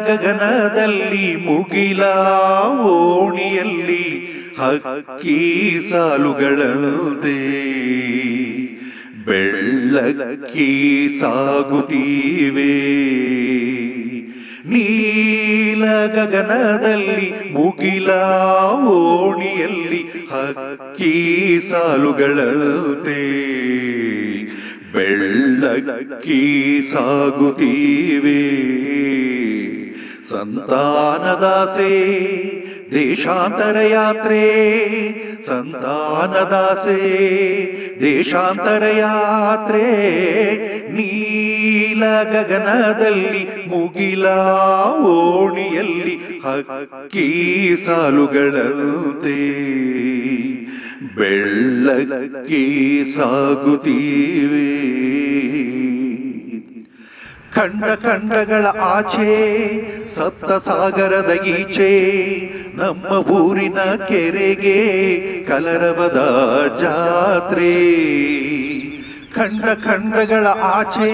ಗಗನದಲ್ಲಿ ಮುಗಿಲ ಓಣಿಯಲ್ಲಿ ಹಕ್ಕಿ ಸಾಲುಗಳಂತೆ ಬೆಳ್ಳಕ್ಕಿ ಸಾಗುತ್ತೀವೆ. ನೀಲ ಗಗನದಲ್ಲಿ ಮುಗಿಲ ಓಣಿಯಲ್ಲಿ ಹಕ್ಕಿ ಸಾಲುಗಳಂತೆ ಬೆಳ್ಳಕ್ಕಿ ಸಾಗುತ್ತೀವೆ. ಸಂತಾನದಾಸೆ ದೇಶಾಂತರ ಯಾತ್ರೆ, ಸಂತಾನದಾಸೆ ದೇಶಾಂತರ ಯಾತ್ರೆ. ನೀಲ ಗಗನದಲ್ಲಿ ಮುಗಿಲ ಓಣಿಯಲ್ಲಿ ಹಕ್ಕಿ ಸಾಲುಗಳಂತೆ ಬೆಳ್ಳಕ್ಕಿ ಸಾಗುತ್ತೀವೆ. ಖಂಡ ಖಂಡಗಳ ಆಚೆ ಸಪ್ತ ಸಾಗರದ ಈಚೆ ನಮ್ಮ ಊರಿನ ಕೆರೆಗೆ ಕಲರವದ ಜಾತ್ರೆ. ಖಂಡ ಖಂಡಗಳ ಆಚೆ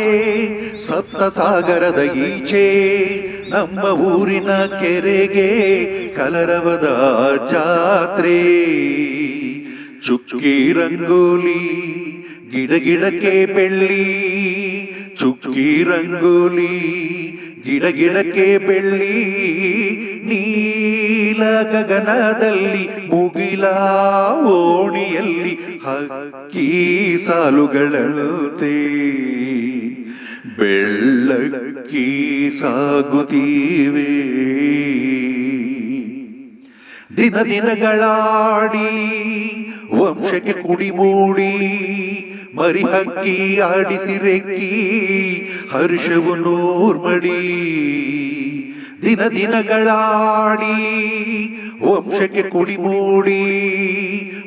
ಸಪ್ತ ಸಾಗರದ ಈಚೆ ನಮ್ಮ ಊರಿನ ಕೆರೆಗೆ ಕಲರವದ ಜಾತ್ರೆ. ಚುಕ್ಕಿ ರಂಗೋಲಿ ಗಿಡ ಗಿಡಕ್ಕೆ ಬೆಳ್ಳಿ, ಚುಕ್ಕಿ ರಂಗೋಲಿ ಗಿಡ ಗಿಡಕ್ಕೆ ಬೆಳ್ಳಿ. ನೀಲ ಗಗನದಲ್ಲಿ ಮುಗಿಲ ಓಣಿಯಲ್ಲಿ ಹಕ್ಕಿ ಸಾಲುಗಳಂತೆ ಬೆಳ್ಳಕ್ಕಿ ಸಾಗುತ್ತೀವೆ. ದಿನ ದಿನಗಳಾಡಿ ವಂಶಕ್ಕೆ ಕುಡಿ ಮೂಡಿ ಮರಿ ಹಕ್ಕಿ ಆಡಿಸಿ ರೆಕ್ಕಿ ಹರ್ಷವು ನೂರ್ಮಡಿ. ದಿನ ದಿನಗಳಾಡಿ ವಂಶಕ್ಕೆ ಕುಡಿ ಮೂಡಿ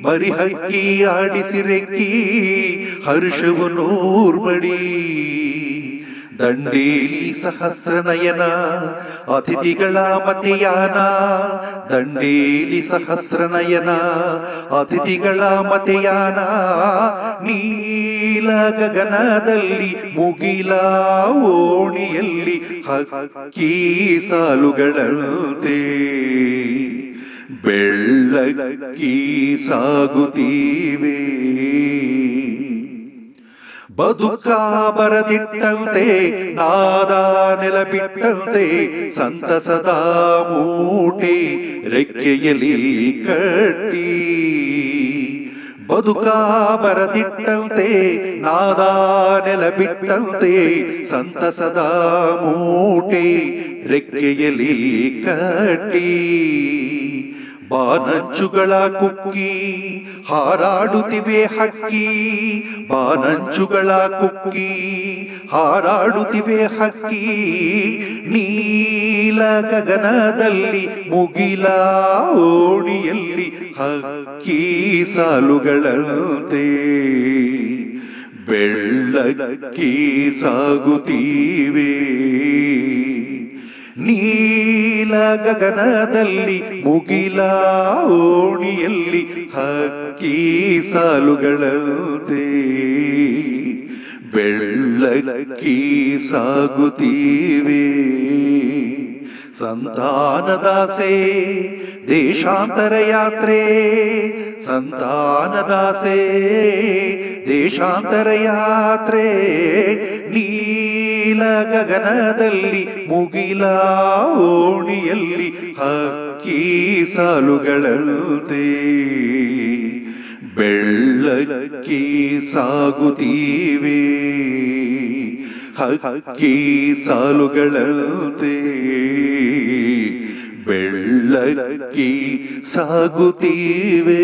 ಮರಿ ಹಕ್ಕಿ ಆಡಿಸಿ ರೆಕ್ಕಿ ಹರ್ಷವು ನೂರ್ಮಡಿ. ದಂಡೇಲಿ ಸಹಸ್ರನಯನ ಅತಿಥಿಗಳ ಮತೆಯಾನ, ದಂಡೇಲಿ ಸಹಸ್ರನಯನ ಅತಿಥಿಗಳ ಮತೆಯಾನ. ನೀಲ ಗಗನದಲ್ಲಿ ಮುಗಿಲ ಓಣಿಯಲ್ಲಿ ಹಕ್ಕಿ ಸಾಲುಗಳಂತೆ ಬೆಳ್ಳಕ್ಕಿ ಸಾಗುತ್ತೀವೆ. ಬದುಕ ಬರದಿಟ್ಟಂತೆ ನಾದ ನೆಲ ಬಿಟ್ಟಂತೆ ಸಂತಸದ ಮೂಟೆ ರೆಕ್ಕೆಯಲ್ಲಿ ಕಟ್ಟಿ. ಬದುಕ ಬರದಿಟ್ಟಂತೆ ನಾದ ನೆಲ ಬಿಟ್ಟಂತೆ ಸಂತಸದ ಮೂಟೆ ರೆಕ್ಕೆಯಲ್ಲಿ ಕಟ್ಟಿ. ಬಾನಂಚುಗಳ ಕುಕ್ಕಿ ಹಾರಾಡುತ್ತಿವೆ ಹಕ್ಕಿ, ಬಾನಂಚುಗಳ ಕುಕ್ಕಿ ಹಾರಾಡುತ್ತಿವೆ ಹಕ್ಕಿ. ನೀಲ ಗಗನದಲ್ಲಿ ಮುಗಿಲ ಓಣಿಯಲ್ಲಿ ಹಕ್ಕಿ ಸಾಲುಗಳಂತೆ ಬೆಳ್ಳಕ್ಕಿ ಸಾಗುತ್ತೀವೆ. ನೀಲ ಗಗನದಲ್ಲಿ ಮುಗಿಲ ಓಣಿಯಲ್ಲಿ ಹಕ್ಕಿ ಸಾಲುಗಳಂತೆ ಬೆಳ್ಳಕ್ಕಿ ಸಾಗುತ್ತೀವೆ. ಸಂತಾನದಾಸೆ ದೇಶಾಂತರ ಯಾತ್ರೆ, ಸಂತಾನದಾಸೆ ದೇಶಾಂತರ ಯಾತ್ರೆ. ನೀಲ ಗಗನದಲ್ಲಿ ಮುಗಿಲ ಓಣಿಯಲ್ಲಿ ಹಕ್ಕಿ ಸಾಲುಗಳಂತೆ ಬೆಳ್ಳಕ್ಕಿ ಸಾಗುತ್ತೀವೆ. ಹಕ್ಕಿ ಸಾಲುಗಳಂತೆ ಬೆಳ್ಳಕ್ಕಿ ಸಾಗುತ್ತೀವೆ.